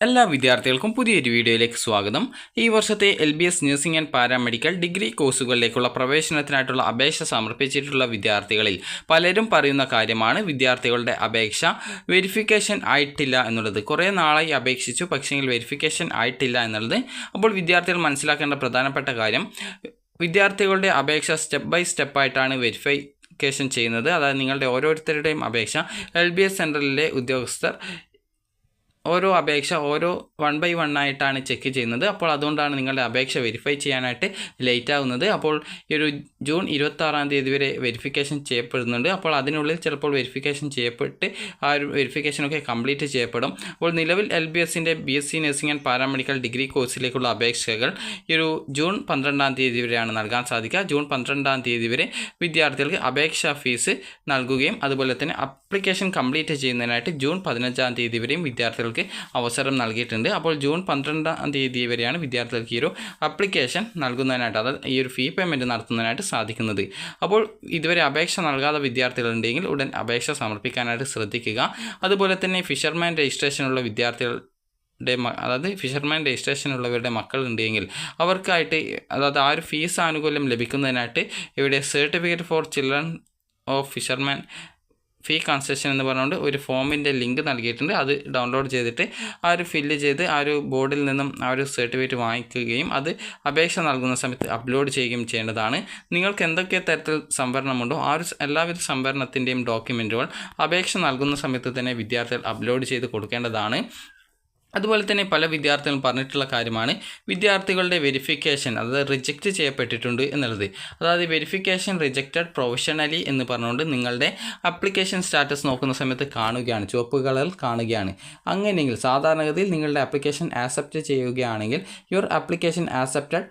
എല്ലാ വിദ്യാർത്ഥികൾക്കും പുതിയൊരു വീഡിയോയിലേക്ക് സ്വാഗതം. ഈ വർഷത്തെ LBS nursing and paramedical degree കോഴ്സുകളിലേക്കുള്ള പ്രവേശനത്തിനായിട്ടുള്ള അപേക്ഷ സമർപ്പിച്ചിട്ടുള്ള വിദ്യാർത്ഥികളിൽ പലരും പറയുന്ന കാര്യമാണ് വിദ്യാർത്ഥികളുടെ അപേക്ഷ വെരിഫിക്കേഷൻ ആയിട്ടില്ല എന്നുള്ളത്. കുറേ നാളായി അപേക്ഷിച്ചു, പക്ഷേങ്കിൽ വെരിഫിക്കേഷൻ ആയിട്ടില്ല എന്നുള്ളത്. അപ്പോൾ വിദ്യാർത്ഥികൾ മനസ്സിലാക്കേണ്ട പ്രധാനപ്പെട്ട കാര്യം, വിദ്യാർത്ഥികളുടെ അപേക്ഷ സ്റ്റെപ്പ് ബൈ സ്റ്റെപ്പായിട്ടാണ് വെരിഫിക്കേഷൻ ചെയ്യുന്നത്. അതായത് നിങ്ങളുടെ ഓരോരുത്തരുടെയും അപേക്ഷ LBS സെൻട്രലിലെ ഉദ്യോഗസ്ഥർ ഓരോ അപേക്ഷ 1 by 1 ആയിട്ടാണ് ചെക്ക് ചെയ്യുന്നത്. അപ്പോൾ അതുകൊണ്ടാണ് നിങ്ങളുടെ അപേക്ഷ വെരിഫൈ ചെയ്യാനായിട്ട് ലേറ്റ് ആകുന്നത്. അപ്പോൾ ഈ ഒരു ജൂൺ 26-ാം തീയതി വരെ വെരിഫിക്കേഷൻ ചെയ്യപ്പെടുന്നുണ്ട്. അപ്പോൾ അതിനുള്ളിൽ ചിലപ്പോൾ വെരിഫിക്കേഷൻ ചെയ്യപ്പെട്ട് ആ ഒരു വെരിഫിക്കേഷനൊക്കെ കംപ്ലീറ്റ് ചെയ്യപ്പെടും. അപ്പോൾ നിലവിൽ LBSൻ്റെ BSc nursing and paramedical degree കോഴ്സിലേക്കുള്ള അപേക്ഷകൾ ഈ ഒരു ജൂൺ 12-ാം തീയതി വരെയാണ് നൽകാൻ സാധിക്കുക. ജൂൺ 12-ാം തീയതി വരെ വിദ്യാർത്ഥികൾക്ക് അപേക്ഷാ ഫീസ് നൽകുകയും അതുപോലെ തന്നെ ആപ്ലിക്കേഷൻ കംപ്ലീറ്റ് ചെയ്യുന്നതിനായിട്ട് ജൂൺ 15-ാം തീയതി വരെയും വിദ്യാർത്ഥികൾക്ക് അവസരം നൽകിയിട്ടുണ്ട്. അപ്പോൾ ജൂൺ 12-ാം തീയതി വരെയാണ് വിദ്യാർത്ഥികൾക്ക് ഈ ഒരു ആപ്ലിക്കേഷൻ നൽകുന്നതിനായിട്ട്, അതായത് ഈ ഒരു ഫീ പേയ്മെൻറ്റ് നടത്തുന്നതിനായിട്ട് സാധിക്കുന്നത്. അപ്പോൾ ഇതുവരെ അപേക്ഷ നൽകാതെ വിദ്യാർത്ഥികളുണ്ടെങ്കിൽ ഉടൻ അപേക്ഷ സമർപ്പിക്കാനായിട്ട് ശ്രദ്ധിക്കുക. അതുപോലെ തന്നെ ഫിഷർമാൻ രജിസ്ട്രേഷനുള്ള വിദ്യാർത്ഥികൾ അതായത് ഫിഷർമാൻ രജിസ്ട്രേഷനുള്ളവരുടെ മക്കളുണ്ടെങ്കിൽ അവർക്കായിട്ട്, അതായത് ആ ഒരു ഫീസ് ആനുകൂല്യം ലഭിക്കുന്നതിനായിട്ട് ഇവിടെ certificate for children of fisherman fee concession എന്ന് പറഞ്ഞുകൊണ്ട് ഒരു ഫോമിൻ്റെ ലിങ്ക് നൽകിയിട്ടുണ്ട്. അത് ഡൗൺലോഡ് ചെയ്തിട്ട് ആ ഒരു ഫില്ല് ചെയ്ത് ആ ഒരു ബോർഡിൽ നിന്നും ആ ഒരു സർട്ടിഫിക്കറ്റ് വാങ്ങിക്കുകയും അത് അപേക്ഷ നൽകുന്ന സമയത്ത് അപ്ലോഡ് ചെയ്യുകയും ചെയ്യേണ്ടതാണ്. നിങ്ങൾക്ക് എന്തൊക്കെ തരത്തിൽ സംവരണമുണ്ടോ ആ ഒരു എല്ലാവിധ സംവരണത്തിൻ്റെയും ഡോക്യുമെൻറ്റുകൾ അപേക്ഷ നൽകുന്ന സമയത്ത് തന്നെ വിദ്യാർത്ഥികൾ അപ്ലോഡ് ചെയ്ത് കൊടുക്കേണ്ടതാണ്. അതുപോലെ തന്നെ പല വിദ്യാർത്ഥികളും പറഞ്ഞിട്ടുള്ള കാര്യമാണ് വിദ്യാർത്ഥികളുടെ വെരിഫിക്കേഷൻ അതായത് റിജക്റ്റ് ചെയ്യപ്പെട്ടിട്ടുണ്ട് എന്നുള്ളത്. അതായത് വെരിഫിക്കേഷൻ റിജക്റ്റഡ് പ്രൊവിഷണലി എന്ന് പറഞ്ഞുകൊണ്ട് നിങ്ങളുടെ ആപ്ലിക്കേഷൻ സ്റ്റാറ്റസ് നോക്കുന്ന സമയത്ത് കാണുകയാണ്, ചുവപ്പ് കളറിൽ കാണുകയാണ്. അങ്ങനെയെങ്കിൽ സാധാരണഗതിയിൽ നിങ്ങളുടെ ആപ്ലിക്കേഷൻ ആക്സെപ്റ്റ് ചെയ്യുകയാണെങ്കിൽ യുവർ ആപ്ലിക്കേഷൻ ആക്സെപ്റ്റഡ്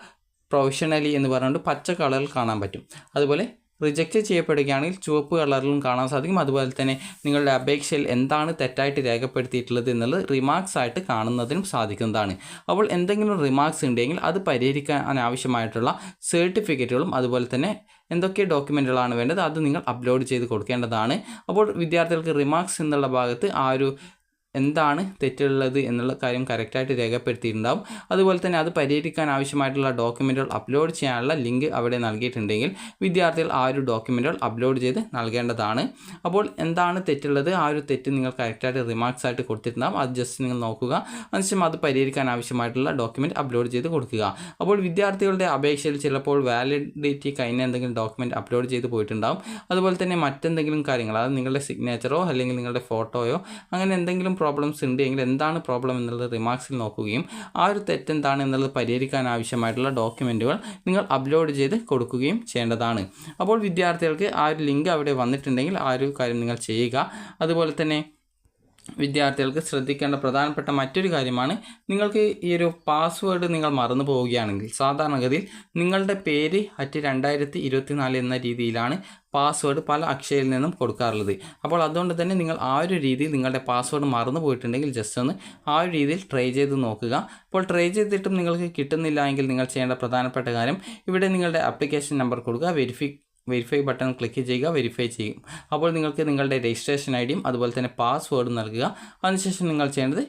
പ്രൊവിഷണലി എന്ന് പറഞ്ഞുകൊണ്ട് പച്ച കളറിൽ കാണാൻ പറ്റും. അതുപോലെ റിജക്റ്റ് ചെയ്യപ്പെടുകയാണെങ്കിൽ ചുവപ്പ് കളറിലും കാണാൻ സാധിക്കും. അതുപോലെ തന്നെ നിങ്ങളുടെ അപേക്ഷയിൽ എന്താണ് തെറ്റായിട്ട് രേഖപ്പെടുത്തിയിട്ടുള്ളത് എന്നുള്ളത് റിമാർക്സ് ആയിട്ട് കാണുന്നതിനും സാധിക്കുന്നതാണ്. അപ്പോൾ എന്തെങ്കിലും റിമാർക്സ് ഉണ്ടെങ്കിൽ അത് പരിഹരിക്കാൻ ആവശ്യമായിട്ടുള്ള സർട്ടിഫിക്കറ്റുകളും അതുപോലെ തന്നെ എന്തൊക്കെ ഡോക്യുമെൻറ്റുകളാണ് വേണ്ടത് അത് നിങ്ങൾ അപ്ലോഡ് ചെയ്ത് കൊടുക്കേണ്ടതാണ്. അപ്പോൾ വിദ്യാർത്ഥികൾക്ക് റിമാർക്സ് എന്നുള്ള ഭാഗത്ത് ആ ഒരു എന്താണ് തെറ്റുള്ളത് എന്നുള്ള കാര്യം കറക്റ്റായിട്ട് രേഖപ്പെടുത്തിയിട്ടുണ്ടാവും. അതുപോലെ തന്നെ അത് പരിഹരിക്കാൻ ആവശ്യമായിട്ടുള്ള ഡോക്യുമെൻറ്റുകൾ അപ്ലോഡ് ചെയ്യാനുള്ള ലിങ്ക് അവിടെ നൽകിയിട്ടുണ്ടെങ്കിൽ വിദ്യാർത്ഥികൾ ആ ഒരു ഡോക്യുമെൻറ്റുകൾ അപ്ലോഡ് ചെയ്ത് നൽകേണ്ടതാണ്. അപ്പോൾ എന്താണ് തെറ്റുള്ളത് ആ ഒരു തെറ്റ് നിങ്ങൾ കറക്റ്റായിട്ട് റിമാർക്സ് ആയിട്ട് കൊടുത്തിട്ടുണ്ടാകും. അത് ജസ്റ്റ് നിങ്ങൾ നോക്കുക, അതിനുശേഷം അത് പരിഹരിക്കാൻ ആവശ്യമായിട്ടുള്ള ഡോക്യുമെൻറ്റ് അപ്ലോഡ് ചെയ്ത് കൊടുക്കുക. അപ്പോൾ വിദ്യാർത്ഥികളുടെ അപേക്ഷയിൽ ചിലപ്പോൾ വാലിഡിറ്റി കഴിഞ്ഞ എന്തെങ്കിലും ഡോക്യുമെൻറ്റ് അപ്ലോഡ് ചെയ്ത് പോയിട്ടുണ്ടാകും. അതുപോലെ തന്നെ മറ്റെന്തെങ്കിലും കാര്യങ്ങൾ, അതായത് നിങ്ങളുടെ സിഗ്നേച്ചറോ അല്ലെങ്കിൽ നിങ്ങളുടെ ഫോട്ടോയോ അങ്ങനെ എന്തെങ്കിലും പ്രോബ്ലംസ് ഉണ്ടെങ്കിൽ എന്താണ് പ്രോബ്ലം എന്നുള്ളത് റിമാർക്സിൽ നോക്കുകയും ആ ഒരു തെറ്റെന്താണ് എന്നുള്ളത് പരിഹരിക്കാൻ ആവശ്യമായിട്ടുള്ള ഡോക്യുമെൻറ്റുകൾ നിങ്ങൾ അപ്ലോഡ് ചെയ്ത് കൊടുക്കുകയും ചെയ്യേണ്ടതാണ്. അപ്പോൾ വിദ്യാർത്ഥികൾക്ക് ആ ഒരു ലിങ്ക് അവിടെ വന്നിട്ടുണ്ടെങ്കിൽ ആ ഒരു കാര്യം നിങ്ങൾ ചെയ്യുക. അതുപോലെ തന്നെ വിദ്യാർത്ഥികൾക്ക് ശ്രദ്ധിക്കേണ്ട പ്രധാനപ്പെട്ട മറ്റൊരു കാര്യമാണ്, നിങ്ങൾക്ക് ഈ ഒരു പാസ്വേഡ് നിങ്ങൾ മറന്നു പോവുകയാണെങ്കിൽ സാധാരണഗതിയിൽ നിങ്ങളുടെ പേര് @2024 എന്ന രീതിയിലാണ് പാസ്വേഡ് പല അക്ഷയയിൽ നിന്നും കൊടുക്കാറുള്ളത്. അപ്പോൾ അതുകൊണ്ട് തന്നെ നിങ്ങൾ ആ ഒരു രീതിയിൽ നിങ്ങളുടെ പാസ്വേഡ് മറന്നു പോയിട്ടുണ്ടെങ്കിൽ ജസ്റ്റ് ഒന്ന് ആ ഒരു രീതിയിൽ ട്രൈ ചെയ്ത് നോക്കുക. അപ്പോൾ ട്രൈ ചെയ്തിട്ടും നിങ്ങൾക്ക് കിട്ടുന്നില്ല എങ്കിൽ നിങ്ങൾ ചെയ്യേണ്ട പ്രധാനപ്പെട്ട കാര്യം, ഇവിടെ നിങ്ങളുടെ ആപ്ലിക്കേഷൻ നമ്പർ കൊടുക്കുക, വെരിഫൈ ബട്ടൺ ക്ലിക്ക് ചെയ്യുക, വെരിഫൈ ചെയ്യും. അപ്പോൾ നിങ്ങൾക്ക് നിങ്ങളുടെ രജിസ്ട്രേഷൻ ഐഡിയും അതുപോലെ തന്നെ പാസ്വേഡും നൽകുക. അതിനുശേഷം നിങ്ങൾ ചെയ്യേണ്ടത്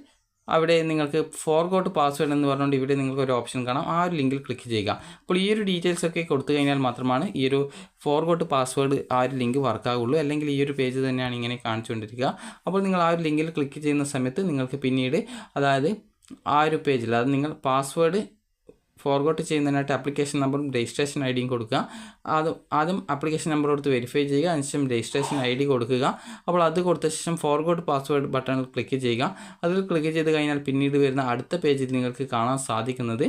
അവിടെ നിങ്ങൾക്ക് ഫോർഗോട്ട് പാസ്വേഡ് എന്ന് പറഞ്ഞുകൊണ്ട് ഇവിടെ നിങ്ങൾക്ക് ഒരു ഓപ്ഷൻ കാണാം, ആ ഒരു ലിങ്കിൽ ക്ലിക്ക് ചെയ്യുക. അപ്പോൾ ഈ ഒരു ഡീറ്റെയിൽസ് ഒക്കെ കൊടുത്തു കഴിഞ്ഞാൽ മാത്രമാണ് ഈ ഒരു ഫോർഗോട്ട് പാസ്വേഡ് ആ ഒരു ലിങ്ക് വർക്കാകുള്ളൂ. അല്ലെങ്കിൽ ഈ ഒരു പേജ് തന്നെയാണ് ഇങ്ങനെ കാണിച്ചുകൊണ്ടിരിക്കുക. അപ്പോൾ നിങ്ങൾ ആ ഒരു ലിങ്കിൽ ക്ലിക്ക് ചെയ്യുന്ന സമയത്ത് നിങ്ങൾക്ക് പിന്നീട് അതായത് ആ ഒരു പേജിൽ അത് നിങ്ങൾ പാസ്വേഡ് ഫോർഗോട്ട് ചെയ്യുന്നതിനായിട്ട് ആപ്ലിക്കേഷൻ നമ്പറും രജിസ്ട്രേഷൻ ഐ ഡിയും കൊടുക്കുക. ആദ്യം ആപ്ലിക്കേഷൻ നമ്പർ കൊടുത്ത് വെരിഫൈ ചെയ്യുക, അതിനുശേഷം രജിസ്ട്രേഷൻ ഐ ഡി കൊടുക്കുക. അപ്പോൾ അത് കൊടുത്ത ശേഷം ഫോർഗോട്ട് പാസ്വേഡ് ബട്ടണിൽ ക്ലിക്ക് ചെയ്യുക. അതിൽ ക്ലിക്ക് ചെയ്ത് കഴിഞ്ഞാൽ പിന്നീട് വരുന്ന അടുത്ത പേജിൽ നിങ്ങൾക്ക് കാണാൻ സാധിക്കുന്നത്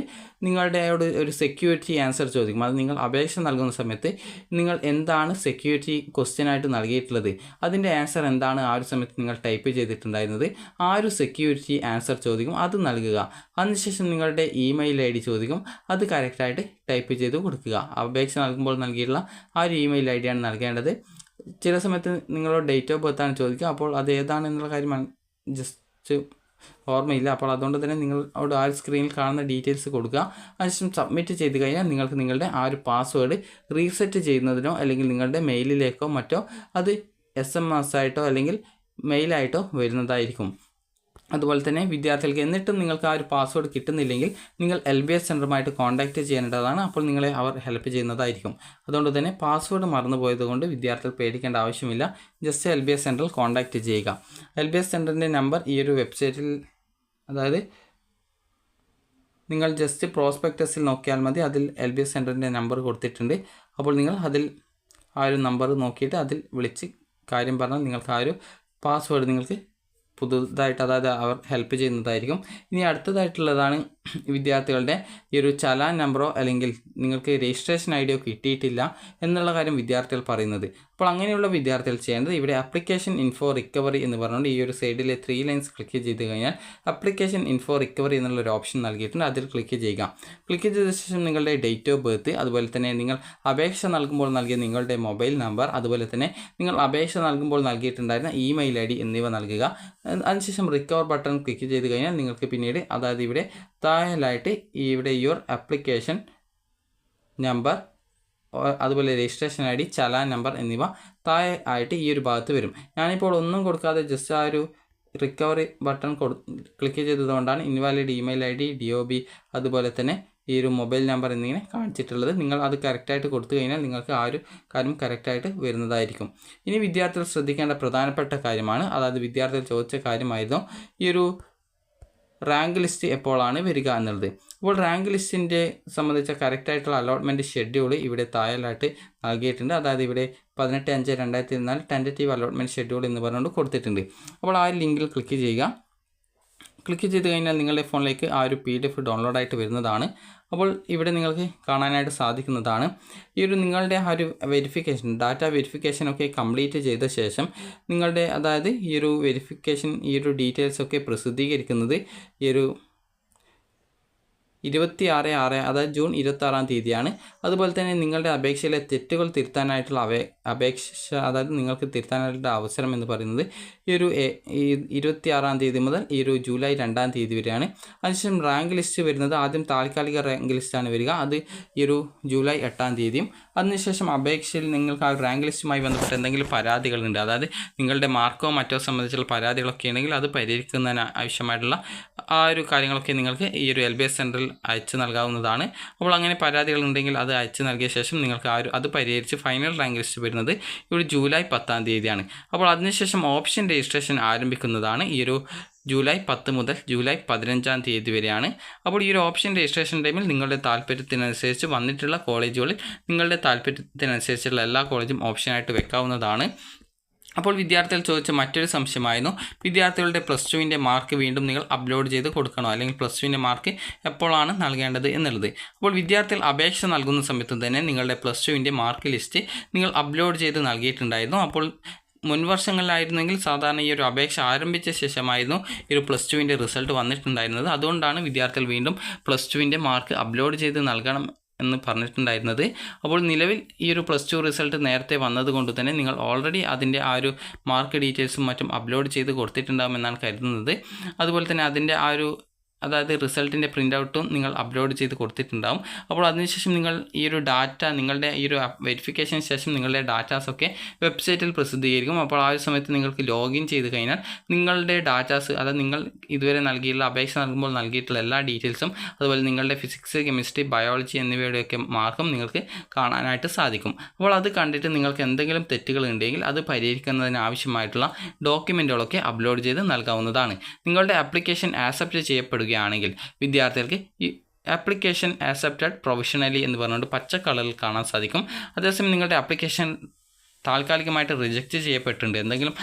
നിങ്ങളുടെ ഒരു സെക്യൂരിറ്റി ആൻസർ ചോദിക്കും. അത് നിങ്ങൾ അപേക്ഷ നൽകുന്ന സമയത്ത് നിങ്ങൾ എന്താണ് സെക്യൂരിറ്റി ക്വസ്റ്റ്യനായിട്ട് നൽകിയിട്ടുള്ളത്, അതിൻ്റെ ആൻസർ എന്താണ് ആ ഒരു സമയത്ത് നിങ്ങൾ ടൈപ്പ് ചെയ്തിട്ടുണ്ടായിരുന്നത്, ആ ഒരു സെക്യൂരിറ്റി ആൻസർ ചോദിക്കും, അത് നൽകുക. അതിനുശേഷം നിങ്ങളുടെ ഇമെയിൽ ഐ ഡി ചോദിക്കും, അത് കറക്റ്റായിട്ട് ടൈപ്പ് ചെയ്ത് കൊടുക്കുക. അപേക്ഷ നൽകുമ്പോൾ നൽകിയിട്ടുള്ള ആ ഒരു ഇമെയിൽ ഐ ഡിയാണ് നൽകേണ്ടത്. ചില സമയത്ത് നിങ്ങളുടെ ഡേറ്റ് ഓഫ് ബർത്താണ് ചോദിക്കുക. അപ്പോൾ അത് ഏതാണെന്നുള്ള കാര്യം ജസ്റ്റ് ഓർമ്മയില്ല. അപ്പോൾ അതുകൊണ്ട് തന്നെ നിങ്ങളോട് ആ സ്ക്രീനിൽ കാണുന്ന ഡീറ്റെയിൽസ് കൊടുക്കുക. അതിനുശേഷം സബ്മിറ്റ് ചെയ്ത് കഴിഞ്ഞാൽ നിങ്ങൾക്ക് നിങ്ങളുടെ ആ ഒരു പാസ്വേഡ് റീസെറ്റ് ചെയ്യുന്നതിനോ അല്ലെങ്കിൽ നിങ്ങളുടെ മെയിലിലേക്കോ മറ്റോ അത് SMS ആയിട്ടോ അല്ലെങ്കിൽ മെയിലായിട്ടോ വരുന്നതായിരിക്കും. അതുപോലെ തന്നെ വിദ്യാർത്ഥികൾക്ക് എന്നിട്ടും നിങ്ങൾക്ക് ആ ഒരു പാസ്വേഡ് കിട്ടുന്നില്ലെങ്കിൽ നിങ്ങൾ LBS സെൻറ്ററുമായിട്ട് കോൺടാക്റ്റ് ചെയ്യേണ്ടതാണ്. അപ്പോൾ നിങ്ങളെ അവർ ഹെൽപ്പ് ചെയ്യുന്നതായിരിക്കും. അതുകൊണ്ട് തന്നെ പാസ്വേഡ് മറന്നുപോയത് കൊണ്ട് വിദ്യാർത്ഥികൾ പേടിക്കേണ്ട ആവശ്യമില്ല. ജസ്റ്റ് LBS സെൻറ്ററിൽ കോൺടാക്റ്റ് ചെയ്യുക. LBS സെൻറ്ററിൻ്റെ നമ്പർ ഈ ഒരു വെബ്സൈറ്റിൽ, അതായത് നിങ്ങൾ ജസ്റ്റ് പ്രോസ്പെക്ടസിൽ നോക്കിയാൽ മതി, അതിൽ LBS സെൻറ്ററിൻ്റെ നമ്പർ കൊടുത്തിട്ടുണ്ട്. അപ്പോൾ നിങ്ങൾ അതിൽ ആ ഒരു നമ്പർ നോക്കിയിട്ട് അതിൽ വിളിച്ച് കാര്യം പറഞ്ഞാൽ നിങ്ങൾക്ക് ആ ഒരു പാസ്വേഡ് നിങ്ങൾക്ക് പുതുതായിട്ട്, അതായത് അവർ ഹെൽപ്പ് ചെയ്യുന്നതായിരിക്കും. ഇനി അടുത്തതായിട്ടുള്ളതാണ് വിദ്യാർത്ഥികളുടെ ഈ ഒരു ചലാൻ നമ്പറോ അല്ലെങ്കിൽ നിങ്ങൾക്ക് രജിസ്ട്രേഷൻ ID കിട്ടിയിട്ടില്ല എന്നുള്ള കാര്യം വിദ്യാർത്ഥികൾ പറയുന്നത്. അപ്പോൾ അങ്ങനെയുള്ള വിദ്യാർത്ഥികൾ ചെയ്യേണ്ടത് ഇവിടെ ആപ്ലിക്കേഷൻ ഇൻഫോ റിക്കവറി എന്ന് പറഞ്ഞുകൊണ്ട് ഈ ഒരു സൈഡിലെ 3 ലൈൻസ് ക്ലിക്ക് ചെയ്ത് കഴിഞ്ഞാൽ ആപ്ലിക്കേഷൻ ഇൻഫോ റിക്കവറി എന്നുള്ളൊരു ഓപ്ഷൻ നൽകിയിട്ടുണ്ട്. അതിൽ ക്ലിക്ക് ചെയ്യുക. ക്ലിക്ക് ചെയ്ത ശേഷം നിങ്ങളുടെ ഡേറ്റ് ഓഫ് ബർത്ത്, അതുപോലെ തന്നെ നിങ്ങൾ അപേക്ഷ നൽകുമ്പോൾ നൽകിയ നിങ്ങളുടെ മൊബൈൽ നമ്പർ, അതുപോലെ തന്നെ നിങ്ങൾ അപേക്ഷ നൽകുമ്പോൾ നൽകിയിട്ടുണ്ടായിരുന്ന ഇമെയിൽ ID എന്നിവ നൽകുക. അതിനുശേഷം റിക്കവർ ബട്ടൺ ക്ലിക്ക് ചെയ്ത് കഴിഞ്ഞാൽ നിങ്ങൾക്ക് പിന്നീട്, അതായത് ഇവിടെ താഴെയായിട്ട് ഇവിടെ യുവർ ആപ്ലിക്കേഷൻ നമ്പർ, അതുപോലെ രജിസ്ട്രേഷൻ ID, ചലാൻ നമ്പർ എന്നിവ താഴെ ആയിട്ട് ഈ ഒരു ഭാഗത്ത് വരും. ഞാനിപ്പോൾ ഒന്നും കൊടുക്കാതെ ജസ്റ്റ് ആ ഒരു റിക്കവറി ബട്ടൺ ക്ലിക്ക് ചെയ്തതുകൊണ്ടാണ് ഇൻവാലിഡ് ഇമെയിൽ ID, DOB, അതുപോലെ തന്നെ ഈ ഒരു മൊബൈൽ നമ്പർ എന്നിങ്ങനെ കാണിച്ചിട്ടുള്ളത്. നിങ്ങൾ അത് കറക്റ്റായിട്ട് കൊടുത്തു കഴിഞ്ഞാൽ നിങ്ങൾക്ക് ആ ഒരു കാര്യം കറക്റ്റായിട്ട് വരുന്നതായിരിക്കും. ഇനി വിദ്യാർത്ഥികൾ ശ്രദ്ധിക്കേണ്ട പ്രധാനപ്പെട്ട കാര്യമാണ്, അതായത് വിദ്യാർത്ഥികൾ ചോദിച്ച കാര്യമായിരുന്നു ഈ ഒരു റാങ്ക് ലിസ്റ്റ് എപ്പോഴാണ് വരിക എന്നുള്ളത്. അപ്പോൾ റാങ്ക് ലിസ്റ്റിൻ്റെ സംബന്ധിച്ച കറക്റ്റായിട്ടുള്ള അലോട്ട്മെൻറ്റ് ഷെഡ്യൂൾ ഇവിടെ താഴെയായിട്ട് നൽകിയിട്ടുണ്ട്. അതായത് ഇവിടെ 18/5/2024 ടെൻറ്റേറ്റീവ് അലോട്ട്മെൻറ്റ് ഷെഡ്യൂൾ എന്ന് പറഞ്ഞുകൊണ്ട് കൊടുത്തിട്ടുണ്ട്. അപ്പോൾ ആ ലിങ്കിൽ ക്ലിക്ക് ചെയ്യുക. ക്ലിക്ക് ചെയ്ത് കഴിഞ്ഞാൽ നിങ്ങളുടെ ഫോണിലേക്ക് ആ ഒരു PDF ഡൗൺലോഡായിട്ട് വരുന്നതാണ്. അപ്പോൾ ഇവിടെ നിങ്ങൾക്ക് കാണാനായിട്ട് സാധിക്കുന്നതാണ് ഈ ഒരു നിങ്ങളുടെ ആ ഒരു വെരിഫിക്കേഷൻ, ഡാറ്റ വെരിഫിക്കേഷനൊക്കെ കംപ്ലീറ്റ് ചെയ്ത ശേഷം നിങ്ങളുടെ, അതായത് ഈ ഒരു വെരിഫിക്കേഷൻ, ഈ ഒരു ഡീറ്റെയിൽസൊക്കെ പ്രസിദ്ധീകരിക്കുന്നത് ഈ ഒരു 26/6, അതായത് ജൂൺ 26-ാം തീയതിയാണ്. അതുപോലെ തന്നെ നിങ്ങളുടെ അപേക്ഷയിലെ തെറ്റുകൾ തിരുത്താനായിട്ടുള്ള അപേക്ഷ, അതായത് നിങ്ങൾക്ക് തിരുത്താനായിട്ടുള്ള അവസരം എന്ന് പറയുന്നത് ഈ ഒരു 26-ാം തീയതി മുതൽ ഈ ഒരു ജൂലൈ 2-ാം തീയതി വരെയാണ്. അതിനുശേഷം റാങ്ക് ലിസ്റ്റ് വരുന്നത് ആദ്യം താൽക്കാലിക റാങ്ക് ലിസ്റ്റാണ് വരിക, അത് ഈ ഒരു ജൂലൈ 8-ാം തീയതിയും. അതിനുശേഷം അപേക്ഷയിൽ നിങ്ങൾക്ക് ആ റാങ്ക് ലിസ്റ്റുമായി ബന്ധപ്പെട്ട് എന്തെങ്കിലും പരാതികളുണ്ട്, അതായത് നിങ്ങളുടെ മാർക്കോ മറ്റോ സംബന്ധിച്ചുള്ള പരാതികളൊക്കെ ഉണ്ടെങ്കിൽ അത് പരിഹരിക്കുന്നതിന് ആവശ്യമായിട്ടുള്ള ആ ഒരു കാര്യങ്ങളൊക്കെ നിങ്ങൾക്ക് ഈ ഒരു LBS സെൻറ്ററിൽ അയച്ചു നൽകാവുന്നതാണ്. അപ്പോൾ അങ്ങനെ പരാതികളുണ്ടെങ്കിൽ അത് അയച്ചു നൽകിയ ശേഷം നിങ്ങൾക്ക് അത് പരിഹരിച്ച് ഫൈനൽ റാങ്ക് ലിസ്റ്റ് വരുന്നത് ഇവിടെ ജൂലൈ 10-ാം തീയതിയാണ്. അപ്പോൾ അതിനുശേഷം ഓപ്ഷൻ രജിസ്ട്രേഷൻ ആരംഭിക്കുന്നതാണ് ഈ ഒരു ജൂലൈ 10 മുതൽ ജൂലൈ 15-ാം തീയതി വരെയാണ്. അപ്പോൾ ഈ ഒരു ഓപ്ഷൻ രജിസ്ട്രേഷൻ ടൈമിൽ നിങ്ങളുടെ താല്പര്യത്തിനനുസരിച്ച് വന്നിട്ടുള്ള കോളേജുകളിൽ നിങ്ങളുടെ താല്പര്യത്തിനനുസരിച്ചുള്ള എല്ലാ കോളേജും ഓപ്ഷനായിട്ട് വെക്കാവുന്നതാണ്. അപ്പോൾ വിദ്യാർത്ഥികൾ ചോദിച്ച മറ്റൊരു സംശയമായിരുന്നു വിദ്യാർത്ഥികളുടെ +2-ൻ്റെ മാർക്ക് വീണ്ടും നിങ്ങൾ അപ്ലോഡ് ചെയ്ത് കൊടുക്കണോ, അല്ലെങ്കിൽ +2-ൻ്റെ മാർക്ക് എപ്പോഴാണ് നൽകേണ്ടത് എന്നുള്ളത്. അപ്പോൾ വിദ്യാർത്ഥികൾ അപേക്ഷ നൽകുന്ന സമയത്ത് തന്നെ നിങ്ങളുടെ +2-ൻ്റെ മാർക്ക് ലിസ്റ്റ് നിങ്ങൾ അപ്ലോഡ് ചെയ്ത് നൽകിയിട്ടുണ്ടായിരുന്നു. അപ്പോൾ മുൻവർഷങ്ങളിലായിരുന്നെങ്കിൽ സാധാരണ ഈ ഒരു അപേക്ഷ ആരംഭിച്ച ശേഷമായിരുന്നു ഈ ഒരു +2-ൻ്റെ റിസൾട്ട് വന്നിട്ടുണ്ടായിരുന്നത്. അതുകൊണ്ടാണ് വിദ്യാർത്ഥികൾ വീണ്ടും +2-ൻ്റെ മാർക്ക് അപ്ലോഡ് ചെയ്ത് നൽകണം എന്ന് പറഞ്ഞിട്ടുണ്ടായിരുന്നത്. അപ്പോൾ നിലവിൽ ഈ ഒരു +2 റിസൾട്ട് നേരത്തെ വന്നതുകൊണ്ട് തന്നെ നിങ്ങൾ ഓൾറെഡി അതിൻ്റെ ആ ഒരു മാർക്ക് ഡീറ്റെയിൽസും മറ്റും അപ്ലോഡ് ചെയ്ത് കൊടുത്തിട്ടുണ്ടാകുമെന്നാണ് കരുതുന്നത്. അതുപോലെ തന്നെ അതിൻ്റെ ആ ഒരു, അതായത് റിസൾട്ടിൻ്റെ പ്രിൻ്റ് ഔട്ടും നിങ്ങൾ അപ്ലോഡ് ചെയ്ത് കൊടുത്തിട്ടുണ്ടാകും. അപ്പോൾ അതിനുശേഷം നിങ്ങൾ ഈ ഒരു ഡാറ്റ, നിങ്ങളുടെ ഈ ഒരു വെരിഫിക്കേഷന് ശേഷം നിങ്ങളുടെ ഡാറ്റാസൊക്കെ വെബ്സൈറ്റിൽ പ്രസിദ്ധീകരിക്കും. അപ്പോൾ ആ ഒരു സമയത്ത് നിങ്ങൾക്ക് ലോഗിൻ ചെയ്ത് കഴിഞ്ഞാൽ നിങ്ങളുടെ ഡാറ്റാസ്, അതായത് നിങ്ങൾ ഇതുവരെ നൽകിയുള്ള അപേക്ഷ നൽകുമ്പോൾ നൽകിയിട്ടുള്ള എല്ലാ ഡീറ്റെയിൽസും, അതുപോലെ നിങ്ങളുടെ ഫിസിക്സ്, കെമിസ്ട്രി, ബയോളജി എന്നിവയുടെയൊക്കെ മാർക്കും നിങ്ങൾക്ക് കാണാനായിട്ട് സാധിക്കും. അപ്പോൾ അത് കണ്ടിട്ട് നിങ്ങൾക്ക് എന്തെങ്കിലും തെറ്റുകൾ ഉണ്ടെങ്കിൽ അത് പരിഹരിക്കുന്നതിന് ആവശ്യമായിട്ടുള്ള ഡോക്യുമെൻറ്റുകളൊക്കെ അപ്ലോഡ് ചെയ്ത് നൽകാവുന്നതാണ്. നിങ്ങളുടെ ആപ്ലിക്കേഷൻ ആക്സെപ്റ്റ് ചെയ്യപ്പെടുക ണെങ്കിൽ വിദ്യാർത്ഥികൾക്ക് ഈ ആപ്ലിക്കേഷൻ ആക്സെപ്റ്റഡ് പ്രൊവിഷണലി എന്ന് പറഞ്ഞുകൊണ്ട് പച്ച കളറിൽ കാണാൻ സാധിക്കും. അതേസമയം നിങ്ങളുടെ ആപ്ലിക്കേഷൻ താൽക്കാലികമായിട്ട് റിജക്റ്റ് ചെയ്യപ്പെട്ടിട്ടുണ്ട്, എന്തെങ്കിലും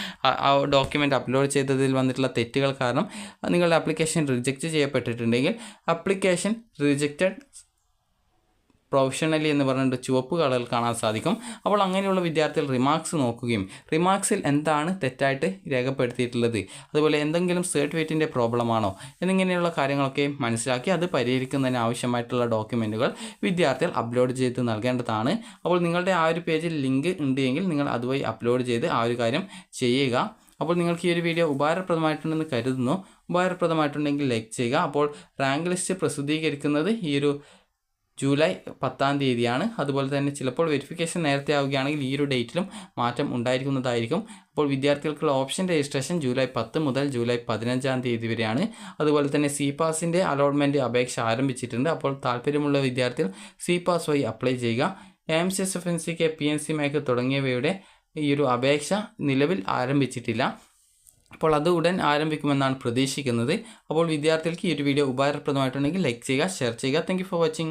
ആ ഡോക്യുമെൻ്റ് അപ്ലോഡ് ചെയ്തതിൽ വന്നിട്ടുള്ള തെറ്റുകൾ കാരണം നിങ്ങളുടെ ആപ്ലിക്കേഷൻ റിജക്റ്റ് ചെയ്യപ്പെട്ടിട്ടുണ്ടെങ്കിൽ ആപ്ലിക്കേഷൻ റിജക്റ്റഡ് പ്രൊഫഷണലി എന്ന് പറഞ്ഞിട്ട് ചുവപ്പ് കളറിൽ കാണാൻ സാധിക്കും. അപ്പോൾ അങ്ങനെയുള്ള വിദ്യാർത്ഥികൾ റിമാർക്സ് നോക്കുകയും റിമാർക്സിൽ എന്താണ് തെറ്റായിട്ട് രേഖപ്പെടുത്തിയിട്ടുള്ളത്, അതുപോലെ എന്തെങ്കിലും സർട്ടിഫിക്കറ്റിൻ്റെ പ്രോബ്ലമാണോ എന്നിങ്ങനെയുള്ള കാര്യങ്ങളൊക്കെ മനസ്സിലാക്കി അത് പരിഹരിക്കുന്നതിന് ആവശ്യമായിട്ടുള്ള ഡോക്യുമെൻറ്റുകൾ വിദ്യാർത്ഥികൾ അപ്ലോഡ് ചെയ്ത് നൽകേണ്ടതാണ്. അപ്പോൾ നിങ്ങളുടെ ആ ഒരു പേജിൽ ലിങ്ക് ഉണ്ടെങ്കിൽ നിങ്ങൾ അതുവഴി അപ്ലോഡ് ചെയ്ത് ആ ഒരു കാര്യം ചെയ്യുക. അപ്പോൾ നിങ്ങൾക്ക് ഈ ഒരു വീഡിയോ ഉപകാരപ്രദമായിട്ടുണ്ടെന്ന് കരുതുന്നു. ഉപകാരപ്രദമായിട്ടുണ്ടെങ്കിൽ ലൈക്ക് ചെയ്യുക. അപ്പോൾ റാങ്ക് ലിസ്റ്റ് പ്രസിദ്ധീകരിക്കുന്നത് ഈ ഒരു ജൂലൈ 10-ാം തീയതിയാണ്. അതുപോലെ തന്നെ ചിലപ്പോൾ വെരിഫിക്കേഷൻ നേരത്തെ ആവുകയാണെങ്കിൽ ഈ ഒരു ഡേറ്റിലും മാറ്റം ഉണ്ടായിരിക്കുന്നതായിരിക്കും. അപ്പോൾ വിദ്യാർത്ഥികൾക്കുള്ള ഓപ്ഷൻ രജിസ്ട്രേഷൻ ജൂലൈ 10 മുതൽ ജൂലൈ 15-ാം തീയതി വരെയാണ്. അതുപോലെ തന്നെ സി പാസിൻ്റെ അലോട്ട്മെൻറ്റ് അപേക്ഷ ആരംഭിച്ചിട്ടുണ്ട്. അപ്പോൾ താല്പര്യമുള്ള വിദ്യാർത്ഥികൾ സി പാസ് വഴി അപ്ലൈ ചെയ്യുക. AIMCS-FNCK, PNC മേക്ക് തുടങ്ങിയവയുടെ ഈ ഒരു അപേക്ഷ നിലവിൽ ആരംഭിച്ചിട്ടില്ല. അപ്പോൾ അത് ഉടൻ ആരംഭിക്കുമെന്നാണ് പ്രതീക്ഷിക്കുന്നത്. അപ്പോൾ വിദ്യാർത്ഥികൾക്ക് ഈ ഒരു വീഡിയോ ഉപകാരപ്രദമായിട്ടുണ്ടെങ്കിൽ ലൈക്ക് ചെയ്യുക, ഷെയർ ചെയ്യുക. Thank you for watching.